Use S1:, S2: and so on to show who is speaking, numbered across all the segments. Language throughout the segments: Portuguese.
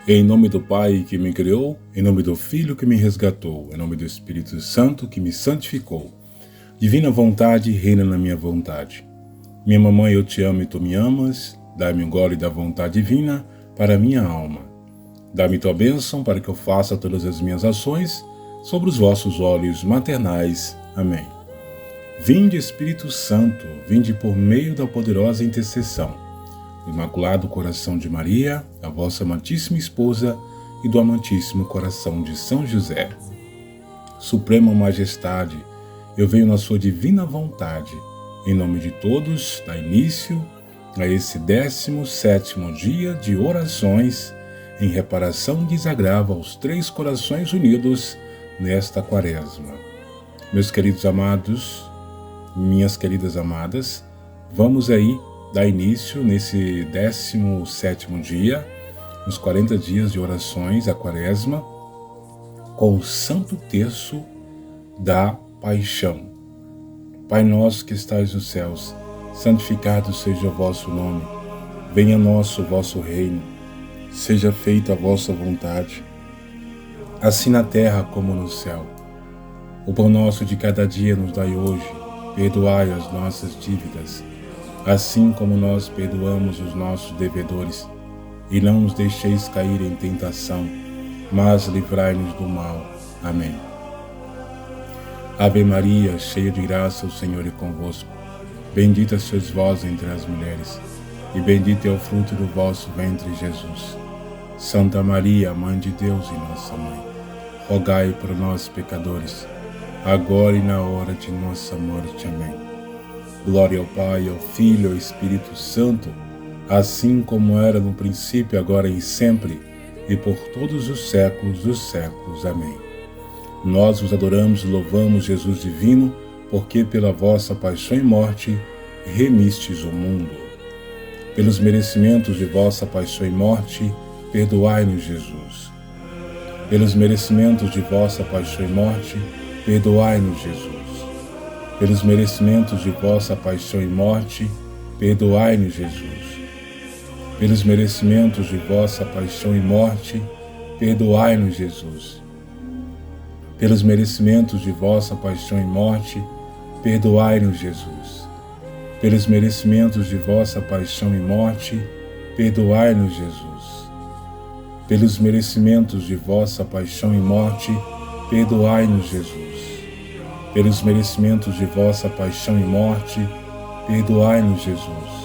S1: Em nome do Pai que me criou, em nome do Filho que me resgatou, em nome do Espírito Santo que me santificou. Divina vontade reina na minha vontade. Minha mamãe, eu te amo e tu me amas. Dá-me um gole da vontade divina para a minha alma. Dá-me tua bênção para que eu faça todas as minhas ações sobre os vossos olhos maternais. Amém. Vinde, Espírito Santo, vinde por meio da poderosa intercessão do Imaculado Coração de Maria, a vossa amantíssima esposa, e do amantíssimo coração de São José. Suprema Majestade, eu venho na sua divina vontade, em nome de todos, dar início a esse 17º dia de orações em reparação e desagravo aos 3 corações unidos nesta quaresma. Meus queridos amados, minhas queridas amadas, vamos aí dar início nesse 17º dia, nos 40 dias de orações, a quaresma, com o Santo Terço da Paixão. Pai nosso que estais nos céus, santificado seja o vosso nome. Venha a nós o vosso reino. Seja feita a vossa vontade, assim na terra como no céu. O pão nosso de cada dia nos dai hoje. Perdoai as nossas dívidas, assim como nós perdoamos os nossos devedores. E não nos deixeis cair em tentação, mas livrai-nos do mal. Amém. Ave Maria, cheia de graça, o Senhor é convosco. Bendita sois vós entre as mulheres, e bendito é o fruto do vosso ventre, Jesus. Santa Maria, Mãe de Deus e nossa Mãe, rogai por nós, pecadores, agora e na hora de nossa morte. Amém. Glória ao Pai, ao Filho e ao Espírito Santo, assim como era no princípio, agora e sempre, e por todos os séculos dos séculos. Amém. Nós vos adoramos e louvamos, Jesus divino, porque pela vossa paixão e morte remistes o mundo. Pelos merecimentos de vossa paixão e morte, perdoai-nos, Jesus. Pelos merecimentos de vossa paixão e morte, perdoai-nos, Jesus. Pelos merecimentos de vossa paixão e morte, perdoai-nos, Jesus. Pelos merecimentos de vossa paixão e morte, perdoai-nos, Jesus. Pelos merecimentos de vossa paixão e morte, perdoai-nos, Jesus. Pelos merecimentos de vossa paixão e morte, perdoai-nos, Jesus. Pelos merecimentos de vossa paixão e morte, perdoai-nos, Jesus. Pelos merecimentos de vossa paixão e morte, perdoai-nos, Jesus.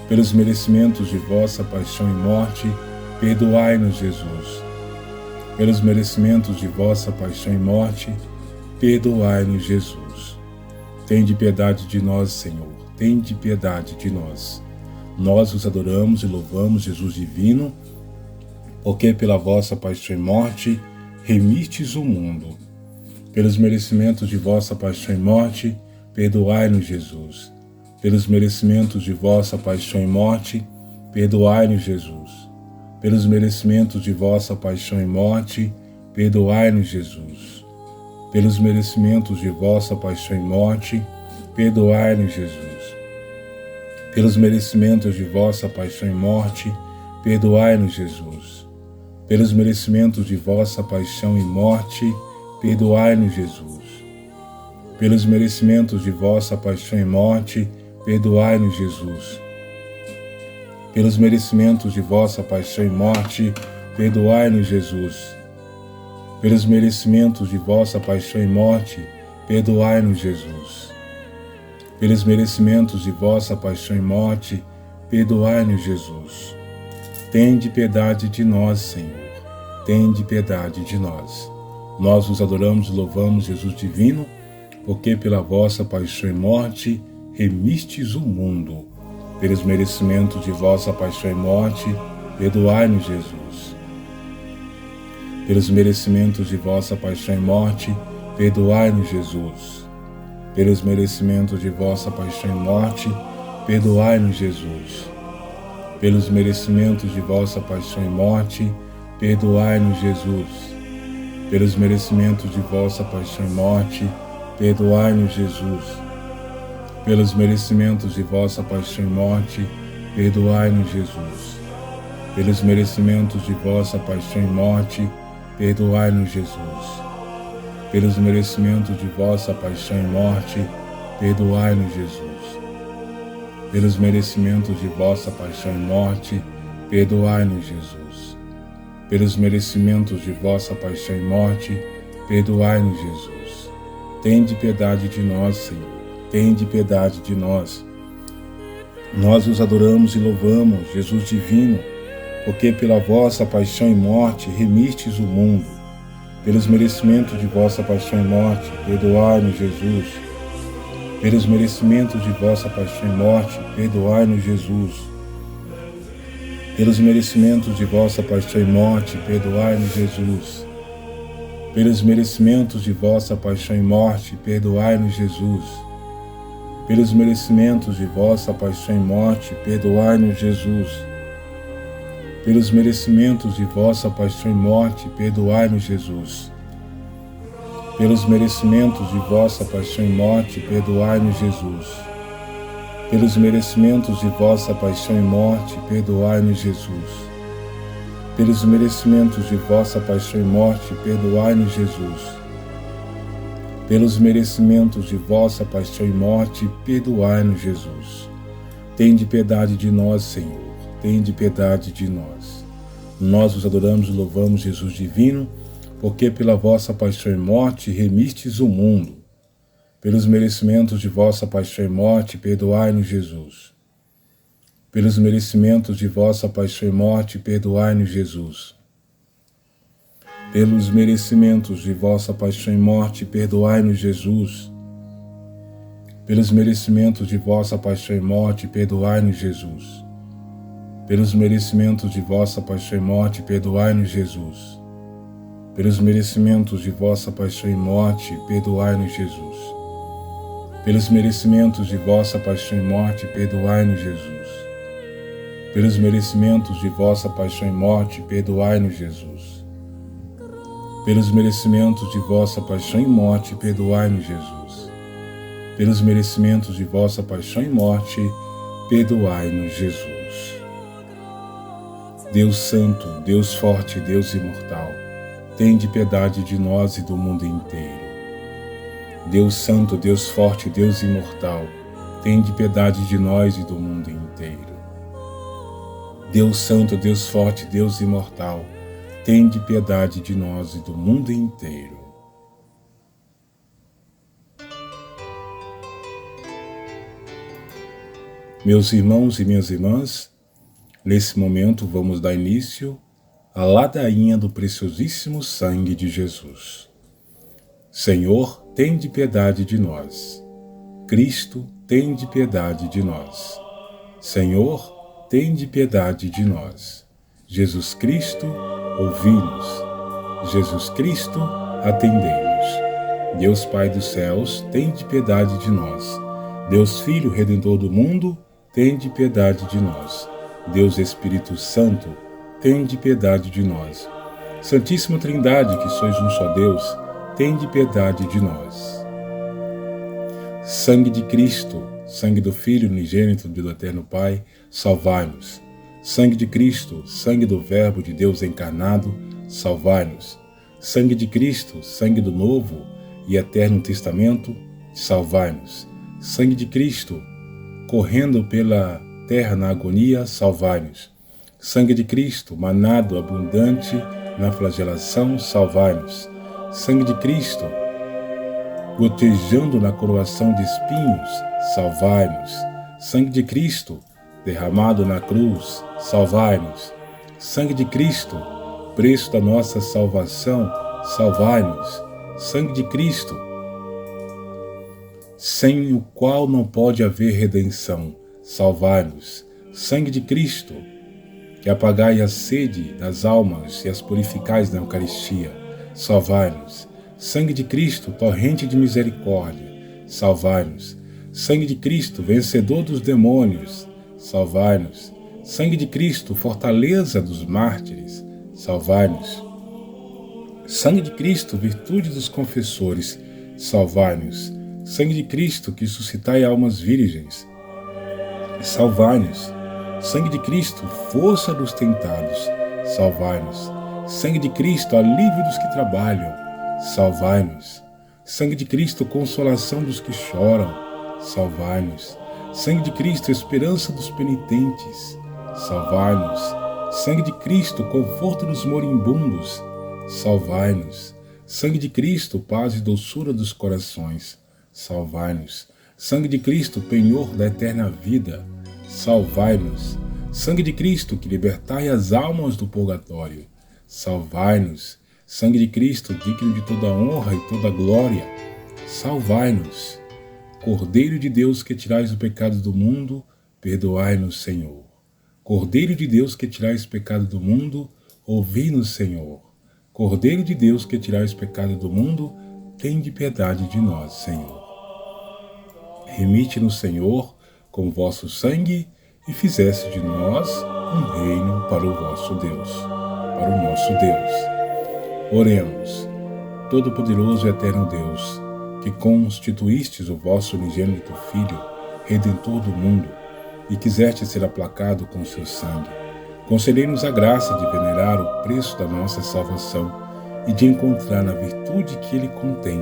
S1: Pelos merecimentos de vossa paixão e morte, perdoai-nos, Jesus. Pelos merecimentos de vossa paixão e morte, perdoai-nos, Jesus. Tende piedade de nós, Senhor, tende piedade de nós. Nós vos adoramos e louvamos, Jesus divino, porque pela vossa paixão e morte remistes o mundo. Pelos merecimentos de vossa paixão e morte, perdoai-nos, Jesus. Pelos merecimentos de vossa paixão e morte, perdoai-nos, Jesus. Pelos merecimentos de vossa paixão e morte, perdoai-nos, Jesus. Pelos merecimentos de vossa paixão e morte, perdoai-nos, Jesus. Pelos merecimentos de vossa paixão e morte, perdoai-nos, Jesus. Pelos merecimentos de vossa paixão e morte, perdoai-nos, Jesus. Pelos merecimentos de vossa paixão e morte, perdoai-nos, Jesus. Pelos merecimentos de vossa paixão e morte, perdoai-nos, Jesus. Pelos merecimentos de vossa paixão e morte, perdoai-nos, Jesus. Pelos merecimentos de vossa paixão e morte, perdoai-nos, Jesus. Tende piedade de nós, Senhor. Tende piedade de nós. Nós vos adoramos e louvamos, Jesus divino, porque pela vossa paixão e morte remistes o mundo. Pelos merecimentos de vossa paixão e morte, perdoai-nos, Jesus. Pelos merecimentos de vossa paixão e morte, perdoai-nos, Jesus. Pelos merecimentos de vossa paixão e morte, perdoai-nos, Jesus. Pelos merecimentos de vossa paixão e morte, perdoai-nos, Jesus. Pelos merecimentos de vossa paixão e morte, perdoai-nos, Jesus. Pelos merecimentos de vossa paixão e morte, perdoai-nos, Jesus. Pelos merecimentos de vossa paixão e morte, perdoai-nos, Jesus. Pelos merecimentos de vossa paixão e morte, perdoai-nos, Jesus. Pelos merecimentos de vossa paixão e morte, perdoai-nos, Jesus. Pelos merecimentos de vossa paixão e morte, perdoai-nos, Jesus. Tende piedade de nós, Senhor. Tende piedade de nós. Nós os adoramos e louvamos, Jesus divino, porque pela vossa paixão e morte remistes o mundo. Pelos merecimentos de vossa paixão e morte, perdoai-nos, Jesus. Pelos merecimentos de vossa paixão e morte, perdoai-nos, Jesus. Pelos merecimentos de vossa paixão e morte, perdoai-nos, Jesus. Pelos merecimentos de vossa paixão e morte, perdoai-nos, Jesus. Pelos merecimentos de vossa paixão e morte, perdoai-nos, Jesus. Pelos merecimentos de vossa paixão e morte, perdoai-nos, Jesus. Pelos merecimentos de vossa paixão e morte, perdoai-nos, Jesus. Pelos merecimentos de vossa paixão e morte, perdoai-nos, Jesus. Pelos merecimentos de vossa paixão e morte, perdoai-nos, Jesus. Pelos merecimentos de vossa paixão e morte, perdoai-nos, Jesus. Tende piedade de nós, Senhor. Tende piedade de nós. Nós os adoramos e louvamos, Jesus divino, porque pela vossa paixão e morte remistes o mundo. Pelos merecimentos de vossa paixão e morte, perdoai-nos, Jesus. Pelos merecimentos de vossa paixão e morte, perdoai-nos, Jesus. Pelos merecimentos de vossa paixão e morte, perdoai-nos, Jesus. Pelos merecimentos de vossa paixão e morte, perdoai-nos, Jesus. Pelos merecimentos de vossa paixão e morte, perdoai-nos, Jesus. Pelos merecimentos de vossa paixão e morte, perdoai-nos, Jesus. Pelos merecimentos de vossa paixão e morte, perdoai-nos, Jesus. Pelos merecimentos de vossa paixão e morte, perdoai-nos, Jesus. Pelos merecimentos de vossa paixão e morte, perdoai-nos, Jesus. Pelos merecimentos de vossa paixão e morte, perdoai-nos, Jesus. Deus Santo, Deus Forte, Deus Imortal, tende piedade de nós e do mundo inteiro. Deus Santo, Deus Forte, Deus Imortal, tende piedade de nós e do mundo inteiro. Deus Santo, Deus Forte, Deus Imortal, tende piedade de nós e do mundo inteiro. Meus irmãos e minhas irmãs, nesse momento vamos dar início à ladainha do preciosíssimo sangue de Jesus. Senhor, tende piedade de nós. Cristo, tende piedade de nós. Senhor, tende piedade de nós. Jesus Cristo, ouvi-nos. Jesus Cristo, atendei-nos. Deus Pai dos céus, tende piedade de nós. Deus Filho Redentor do mundo, tende piedade de nós. Deus Espírito Santo, tende piedade de nós. Santíssima Trindade, que sois um só Deus, tende piedade de nós. Sangue de Cristo, sangue do Filho unigênito do Eterno Pai, salvai-nos. Sangue de Cristo, sangue do Verbo de Deus encarnado, salvai-nos. Sangue de Cristo, sangue do Novo e Eterno Testamento, salvai-nos. Sangue de Cristo, correndo pela terra na agonia, salvai-nos. Sangue de Cristo, manado abundante na flagelação, salvai-nos. Sangue de Cristo, gotejando na coroação de espinhos, salvai-nos. Sangue de Cristo, derramado na cruz, salvai-nos. Sangue de Cristo, preço da nossa salvação, salvai-nos. Sangue de Cristo, sem o qual não pode haver redenção, salvai-nos. Sangue de Cristo, que apagai a sede das almas e as purificais na Eucaristia, salvai-nos. Sangue de Cristo, torrente de misericórdia, salvai-nos. Sangue de Cristo, vencedor dos demônios, salvai-nos. Sangue de Cristo, fortaleza dos mártires, salvai-nos. Sangue de Cristo, virtude dos confessores, salvai-nos. Sangue de Cristo, que suscitai almas virgens, salvai-nos. Sangue de Cristo, força dos tentados, salvai-nos. Sangue de Cristo, alívio dos que trabalham, salvai-nos. Sangue de Cristo, consolação dos que choram, salvai-nos. Sangue de Cristo, esperança dos penitentes, salvai-nos. Sangue de Cristo, conforto dos moribundos, salvai-nos. Sangue de Cristo, paz e doçura dos corações, salvai-nos. Sangue de Cristo, penhor da eterna vida, salvai-nos. Sangue de Cristo, que libertai as almas do purgatório, salvai-nos. Sangue de Cristo, digno de toda honra e toda glória, salvai-nos. Cordeiro de Deus, que tirais o pecado do mundo, perdoai-nos, Senhor. Cordeiro de Deus, que tirais o pecado do mundo, ouvi-nos, Senhor. Cordeiro de Deus, que tirais o pecado do mundo, tende piedade de nós, Senhor. Remite-nos, Senhor, com o vosso sangue, e fizeste de nós um reino para o vosso Deus, para o nosso Deus. Oremos. Todo-Poderoso e Eterno Deus, que constituístes o vosso unigênito Filho, Redentor do mundo, e quiseste ser aplacado com seu sangue, concedei-nos a graça de venerar o preço da nossa salvação e de encontrar na virtude que ele contém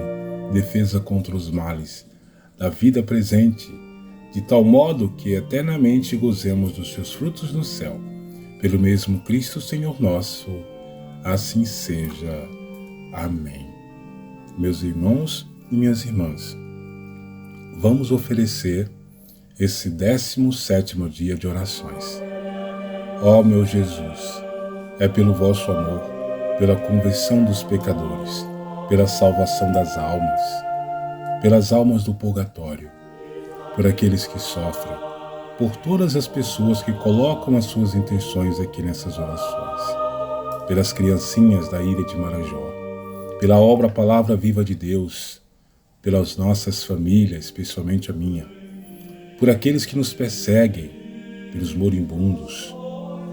S1: defesa contra os males da vida presente, de tal modo que eternamente gozemos dos seus frutos no céu. Pelo mesmo Cristo Senhor nosso, assim seja. Amém. Meus irmãos e minhas irmãs, vamos oferecer esse 17º dia de orações. Ó meu Jesus, é pelo vosso amor, pela conversão dos pecadores, pela salvação das almas, pelas almas do purgatório, por aqueles que sofrem, por todas as pessoas que colocam as suas intenções aqui nessas orações, pelas criancinhas da ilha de Marajó, pela obra Palavra Viva de Deus, pelas nossas famílias, especialmente a minha, por aqueles que nos perseguem, pelos moribundos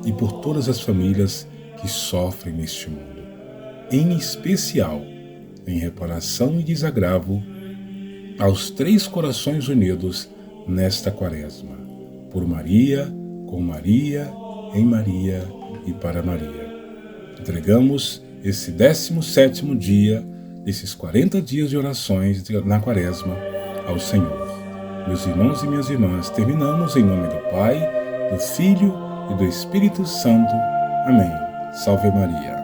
S1: e por todas as famílias que sofrem neste mundo, em especial em reparação e desagravo aos 3 corações unidos nesta quaresma, por Maria, com Maria, em Maria e para Maria. Entregamos esse 17º dia desses 40 dias de orações na quaresma ao Senhor. Meus irmãos e minhas irmãs, terminamos em nome do Pai, do Filho e do Espírito Santo. Amém. Salve Maria.